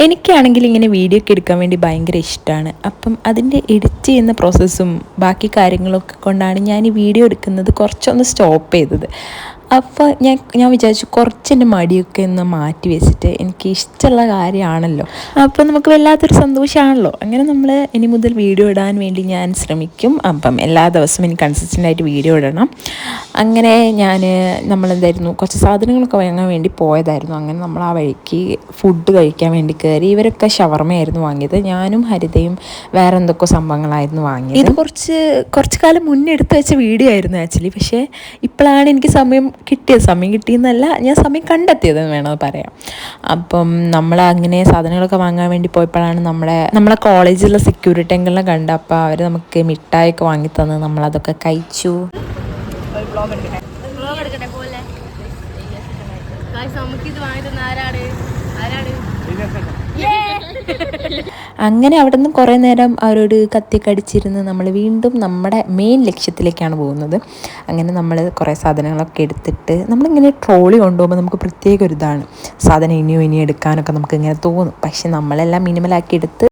എനിക്കാണെങ്കിൽ ഇങ്ങനെ വീഡിയോ ഒക്കെ എടുക്കാൻ വേണ്ടി ഭയങ്കര ഇഷ്ടമാണ്. അപ്പം അതിൻ്റെ എഡിറ്റ് ചെയ്യുന്ന പ്രോസസ്സും ബാക്കി കാര്യങ്ങളൊക്കെ കൊണ്ടാണ് ഞാൻ ഈ വീഡിയോ എടുക്കുന്നത് കുറച്ചൊന്ന് സ്റ്റോപ്പ് ചെയ്തത്. അപ്പോൾ ഞാൻ വിചാരിച്ചു കുറച്ചെൻ്റെ മടിയൊക്കെ ഒന്ന് മാറ്റി വെച്ചിട്ട് എനിക്ക് ഇഷ്ടമുള്ള കാര്യമാണല്ലോ, അപ്പോൾ നമുക്ക് വല്ലാത്തൊരു സന്തോഷമാണല്ലോ. അങ്ങനെ നമ്മൾ ഇനി മുതൽ വീഡിയോ ഇടാൻ വേണ്ടി ഞാൻ ശ്രമിക്കും. അപ്പം എല്ലാ ദിവസവും എനിക്ക് കൺസിസ്റ്റൻ്റായിട്ട് വീഡിയോ ഇടണം. അങ്ങനെ നമ്മളെന്തായിരുന്നു കുറച്ച് സാധനങ്ങളൊക്കെ വാങ്ങാൻ വേണ്ടി പോയതായിരുന്നു. അങ്ങനെ നമ്മൾ ആ വഴിക്ക് ഫുഡ് കഴിക്കാൻ വേണ്ടി കയറി. ഇവരൊക്കെ ഷവർമയായിരുന്നു വാങ്ങിയത്. ഞാനും ഹരിതയും വേറെ എന്തൊക്കെ സംഭവങ്ങളായിരുന്നു വാങ്ങിയത്. ഇത് കുറച്ച് കാലം മുന്നേ എടുത്ത് വെച്ച വീഡിയോ ആയിരുന്നു ആക്ച്വലി. പക്ഷേ ഇപ്പോഴാണ് എനിക്ക് സമയം കിട്ടിയെന്നല്ല, ഞാൻ സമയം കണ്ടെത്തിയതെന്ന് വേണമെന്ന് പറയാം. അപ്പം നമ്മൾ അങ്ങനെ സാധനങ്ങളൊക്കെ വാങ്ങാൻ വേണ്ടി പോയപ്പോഴാണ് നമ്മളെ കോളേജിലുള്ള സെക്യൂരിറ്റി അങ്കിളിനെ കണ്ട. അപ്പോൾ അവർ നമുക്ക് മിഠായിയൊക്കെ വാങ്ങി തന്ന് നമ്മളതൊക്കെ കഴിച്ചു. അങ്ങനെ അവിടെ നിന്ന് കുറേ നേരം അവരോട് കത്തിയൊക്കെ അടിച്ചിരുന്ന് നമ്മൾ വീണ്ടും നമ്മുടെ മെയിൻ ലക്ഷ്യത്തിലേക്കാണ് പോകുന്നത്. അങ്ങനെ നമ്മൾ കുറേ സാധനങ്ങളൊക്കെ എടുത്തിട്ട് നമ്മളിങ്ങനെ ട്രോളി കൊണ്ടുപോകുമ്പോൾ നമുക്ക് പ്രത്യേക ഒരു ഇതാണ്, സാധനം ഇനിയും എടുക്കാനൊക്കെ നമുക്ക് ഇങ്ങനെ തോന്നും. പക്ഷെ നമ്മളെല്ലാം മിനിമലാക്കി എടുത്ത്